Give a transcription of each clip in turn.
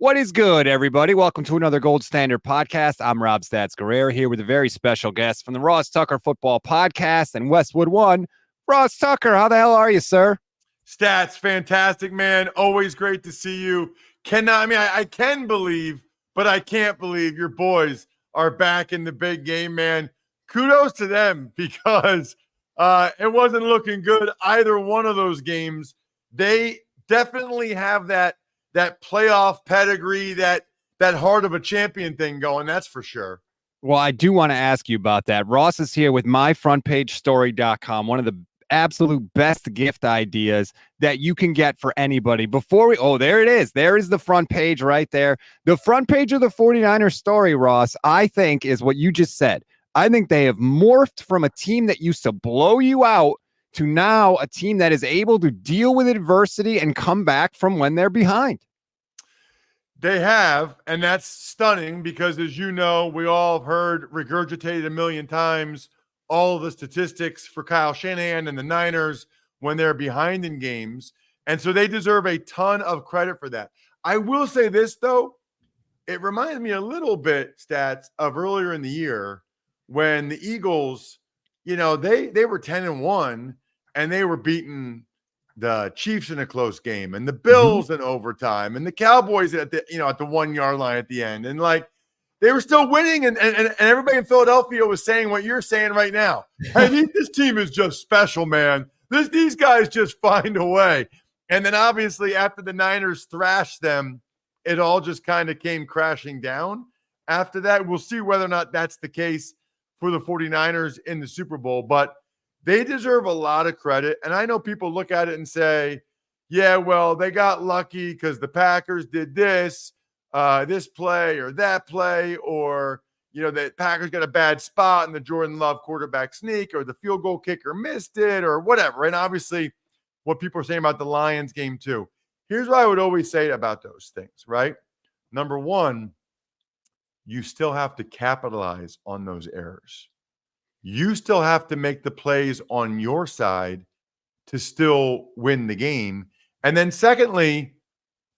What is good, everybody? Welcome to another Gold Standard podcast. I'm Rob Stats Guerrera here with a very special guest from the Ross Tucker Football Podcast and Westwood One. Ross Tucker, how the hell are you, sir? Stats, fantastic, man. Always great to see you. I can believe, but I can't believe your boys are back in the big game, man. Kudos to them because it wasn't looking good either one of those games. They definitely have that playoff pedigree, that heart of a champion thing going. That's for sure. Well, I do want to ask you about that. Ross is here with myfrontpagestory.com, one of the absolute best gift ideas that you can get for anybody. There it is. There is the front page right there. The front page of the 49ers story, Ross, I think is what you just said. I think they have morphed from a team that used to blow you out to now a team that is able to deal with adversity and come back from when they're behind. They have, and that's stunning because, as you know, we all have heard regurgitated a million times all of the statistics for Kyle Shanahan and the Niners when they're behind in games. And so they deserve a ton of credit for that. I will say this, though. It reminds me a little bit, Stats, of earlier in the year when the Eagles, they were 10-1 and they were beating the Chiefs in a close game and the Bills in overtime and the Cowboys at the 1 yard line at the end. And they were still winning. And everybody in Philadelphia was saying what you're saying right now. Hey, this team is just special, man. These guys just find a way. And then obviously after the Niners thrashed them, it all just kind of came crashing down. After that, we'll see whether or not that's the case for the 49ers in the Super Bowl. But they deserve a lot of credit. And I know people look at it and say, yeah, well, they got lucky because the Packers did this play or that play, or, the Packers got a bad spot in the Jordan Love quarterback sneak, or the field goal kicker missed it, or whatever. And obviously what people are saying about the Lions game too. Here's what I would always say about those things, right? Number one, you still have to capitalize on those errors. You still have to make the plays on your side to still win the game. And then secondly,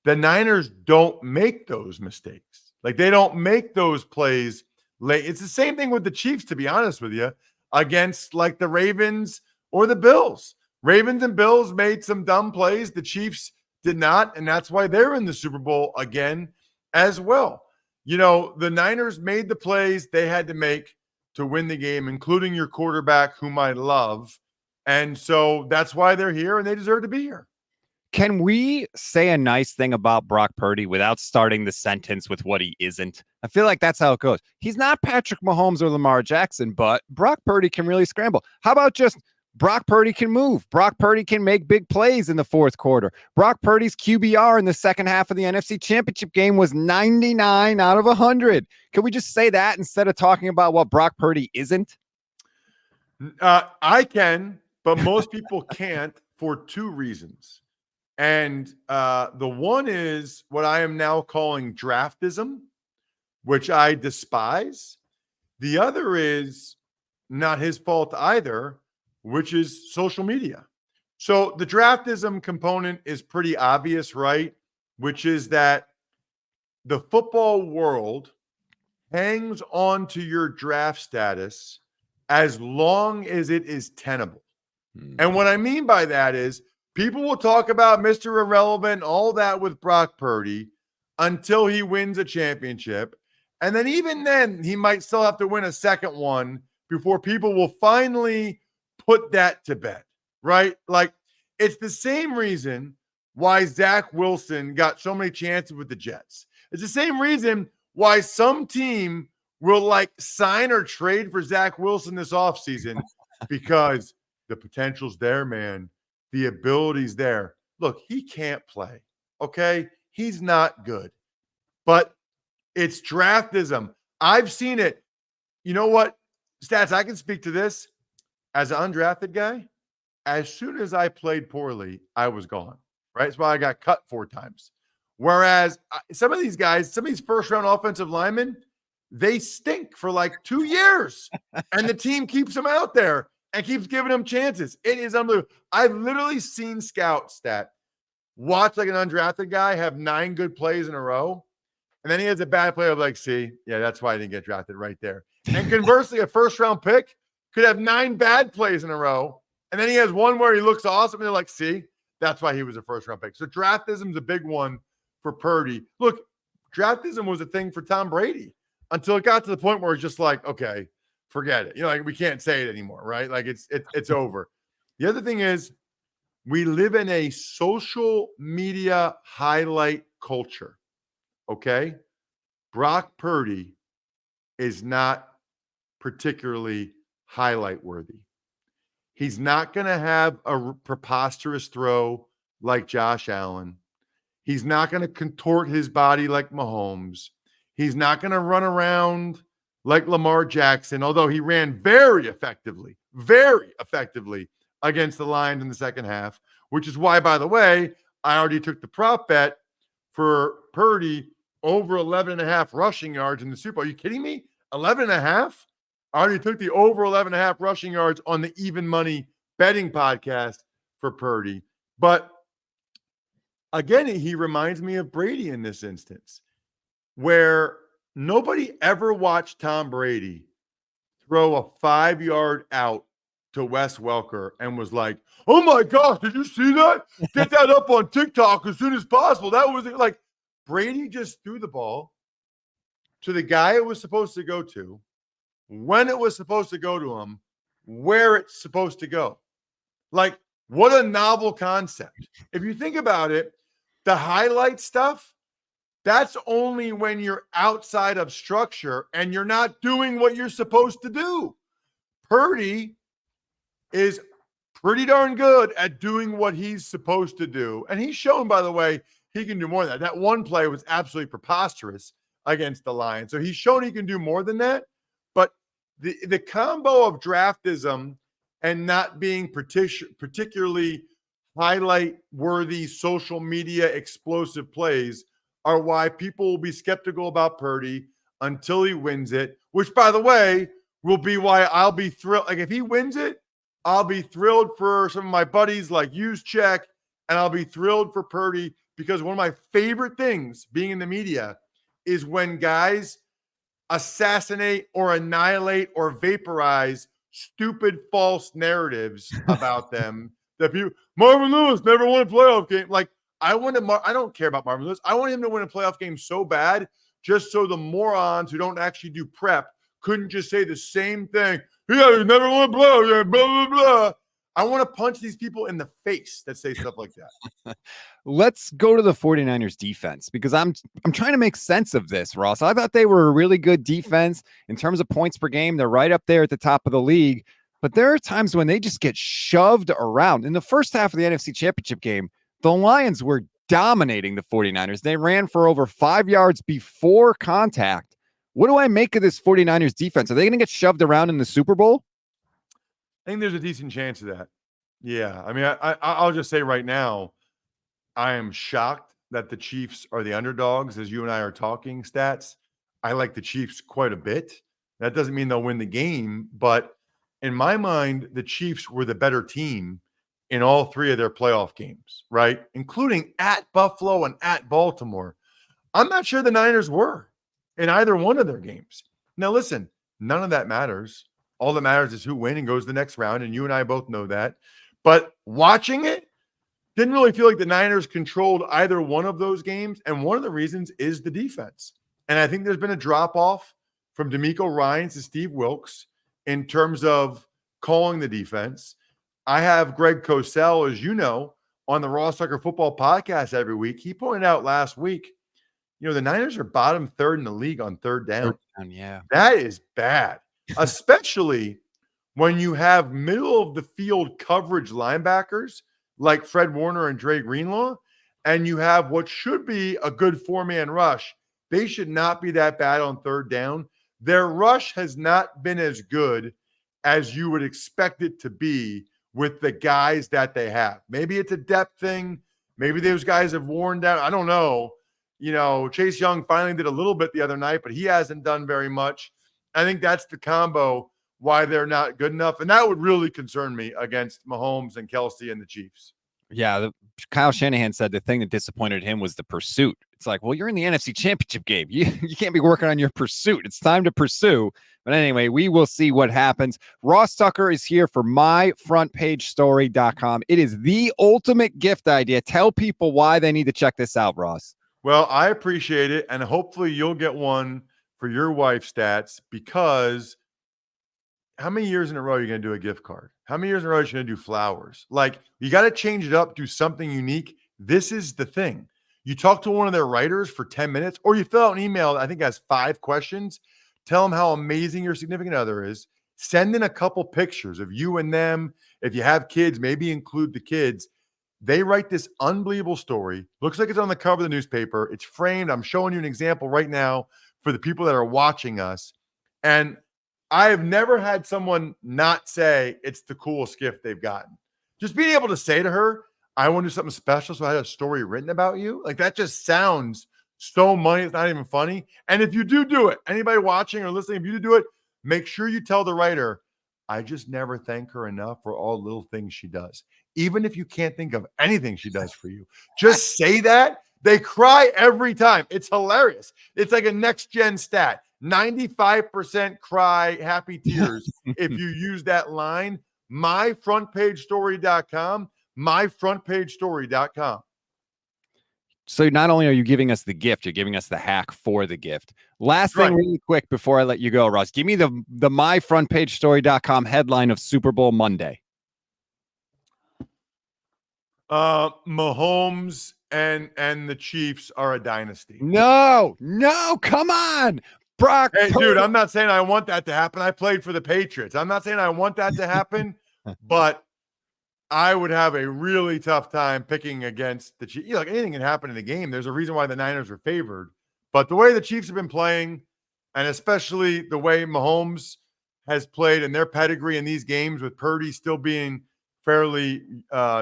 the Niners don't make those mistakes. They don't make those plays late. It's the same thing with the Chiefs, to be honest with you, against the Ravens or the Bills. Ravens and Bills made some dumb plays. The Chiefs did not, and that's why they're in the Super Bowl again as well. The Niners made the plays they had to make to win the game, including your quarterback, whom I love. And so that's why they're here, and they deserve to be here. Can we say a nice thing about Brock Purdy without starting the sentence with what he isn't? I feel like that's how it goes. He's not Patrick Mahomes or Lamar Jackson, but Brock Purdy can really scramble. How about just Brock Purdy can move? Brock Purdy can make big plays in the fourth quarter. Brock Purdy's QBR in the second half of the NFC Championship game was 99 out of 100. Can we just say that instead of talking about what Brock Purdy isn't? I can, but most people can't for two reasons. And the one is what I am now calling draftism, which I despise. The other is not his fault either, which is social media. So the draftism component is pretty obvious, right? Which is that the football world hangs on to your draft status as long as it is tenable. And what I mean by that is people will talk about Mr. Irrelevant, all that with Brock Purdy until he wins a championship. And then even then, he might still have to win a second one before people will finally put that to bed, right? It's the same reason why Zack Wilson got so many chances with the Jets. It's the same reason why some team will sign or trade for Zack Wilson this offseason, because the potential's there, man. The ability's there. Look, he can't play, okay? He's not good. But it's draftism. I've seen it. You know what, Stats, I can speak to this. As an undrafted guy, as soon as I played poorly, I was gone, right? That's why I got cut 4 times. Whereas some of these guys, some of these first-round offensive linemen, they stink for 2 years, and the team keeps them out there and keeps giving them chances. It is unbelievable. I've literally seen scouts that watch an undrafted guy have 9 good plays in a row, And then he has a bad play of like, see, yeah, that's why he didn't get drafted right there. And conversely, a first-round pick could have 9 bad plays in a row. And then he has one where he looks awesome. And they're like, see, that's why he was a first-round pick. So draftism is a big one for Purdy. Look, draftism was a thing for Tom Brady until it got to the point where it's just like, okay, forget it. Like we can't say it anymore, right? Like it's over. The other thing is we live in a social media highlight culture. Okay. Brock Purdy is not particularly highlight worthy. He's not going to have a preposterous throw like Josh Allen. He's not going to contort his body like Mahomes. He's not going to run around like Lamar Jackson, although he ran very effectively against the Lions in the second half, which is why, by the way, I already took the prop bet for Purdy over 11.5 rushing yards in the Super Bowl. Are you kidding me? 11.5? I already took the over 11.5 rushing yards on the Even Money betting podcast for Purdy. But again, he reminds me of Brady in this instance, where nobody ever watched Tom Brady throw a 5-yard out to Wes Welker and was like, oh my gosh, did you see that? Get that up on TikTok as soon as possible. That was like, Brady just threw the ball to the guy it was supposed to go to, when it was supposed to go to him, where it's supposed to go. Like, what a novel concept. If you think about it, the highlight stuff, that's only when you're outside of structure and you're not doing what you're supposed to do. Purdy is pretty darn good at doing what he's supposed to do. And he's shown, by the way, he can do more than that. That one play was absolutely preposterous against the Lions. So he's shown he can do more than that. But the combo of draftism and not being particularly highlight-worthy social media explosive plays are why people will be skeptical about Purdy until he wins it, which, by the way, will be why I'll be thrilled. Like, if he wins it, I'll be thrilled for some of my buddies like Juszczyk, and I'll be thrilled for Purdy because one of my favorite things being in the media is when guys assassinate or annihilate or vaporize stupid false narratives about them. That people, Marvin Lewis never won a playoff game. Like, I don't care about Marvin Lewis. I want him to win a playoff game so bad, just so the morons who don't actually do prep couldn't just say the same thing. Yeah, he never won a playoff game, blah, blah, blah. I want to punch these people in the face that say stuff like that. Let's go to the 49ers defense because I'm trying to make sense of this, Ross. I thought they were a really good defense in terms of points per game. They're right up there at the top of the league, but there are times when they just get shoved around. In the first half of the NFC Championship game, the Lions were dominating the 49ers. They ran for over 5 yards before contact. What do I make of this 49ers defense? Are they going to get shoved around in the Super Bowl? I think there's a decent chance of that. Yeah. I mean, I'll just say right now, I am shocked that the Chiefs are the underdogs as you and I are talking stats. I like the Chiefs quite a bit. That doesn't mean they'll win the game, but in my mind, the Chiefs were the better team in all 3 of their playoff games, right? Including at Buffalo and at Baltimore. I'm not sure the Niners were in either one of their games. Now, listen, none of that matters. All that matters is who wins and goes to the next round, and you and I both know that. But watching it, didn't really feel like the Niners controlled either one of those games, and one of the reasons is the defense. And I think there's been a drop-off from DeMeco Ryans to Steve Wilks in terms of calling the defense. I have Greg Cosell, as you know, on the Raw Sucker Football podcast every week. He pointed out last week, the Niners are bottom 3rd in the league on third down. Yeah. That is bad, especially when you have middle of the field coverage linebackers like Fred Warner and Dre Greenlaw, and you have what should be a good 4-man rush. They should not be that bad on third down. Their rush has not been as good as you would expect it to be with the guys that they have. Maybe it's a depth thing. Maybe those guys have worn down. I don't know. Chase Young finally did a little bit the other night, but he hasn't done very much. I think that's the combo why they're not good enough. And that would really concern me against Mahomes and Kelsey and the Chiefs. Yeah. Kyle Shanahan said the thing that disappointed him was the pursuit. It's like, well, you're in the NFC Championship game. You can't be working on your pursuit. It's time to pursue. But anyway, we will see what happens. Ross Tucker is here for myfrontpagestory.com. It is the ultimate gift idea. Tell people why they need to check this out, Ross. Well, I appreciate it, and hopefully you'll get one for your wife's stats, because how many years in a row are you going to do a gift card? How many years in a row are you going to do flowers? Like, you got to change it up, do something unique. This is the thing. You talk to one of their writers for 10 minutes, or you fill out an email that I think has 5 questions. Tell them how amazing your significant other is. Send in a couple pictures of you and them. If you have kids, maybe include the kids. They write this unbelievable story. Looks like it's on the cover of the newspaper. It's framed. I'm showing you an example right now for the people that are watching us. And I have never had someone not say it's the coolest gift they've gotten. Just being able to say to her, I want to do something special, so I had a story written about you. Like, that just sounds so money. It's not even funny. And if you do it, anybody watching or listening, if you do it, make sure you tell the writer, I just never thank her enough for all the little things she does. Even if you can't think of anything she does for you, just say that. They cry every time. It's hilarious. It's like a next gen stat. 95% cry, happy tears if you use that line. Myfrontpagestory.com. Myfrontpagestory.com. So not only are you giving us the gift, you're giving us the hack for the gift. Last thing really quick before I let you go, Ross. Give me the myfrontpagestory.com headline of Super Bowl Monday. Mahomes and the Chiefs are a dynasty. No, come on. Brock Hey, Purdy. dude, I'm not saying I want that to happen. I played for the Patriots. I'm not saying I want that to happen, but I would have a really tough time picking against the Chiefs. Like, anything can happen in the game. There's a reason why the Niners are favored. But the way the Chiefs have been playing, and especially the way Mahomes has played and their pedigree in these games, with Purdy still being fairly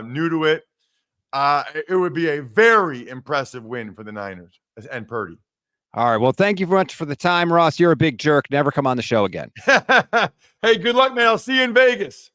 new to it, it would be a very impressive win for the Niners and Purdy. All right. Well, thank you very much for the time, Ross. You're a big jerk. Never come on the show again. Hey, good luck, man. I'll see you in Vegas.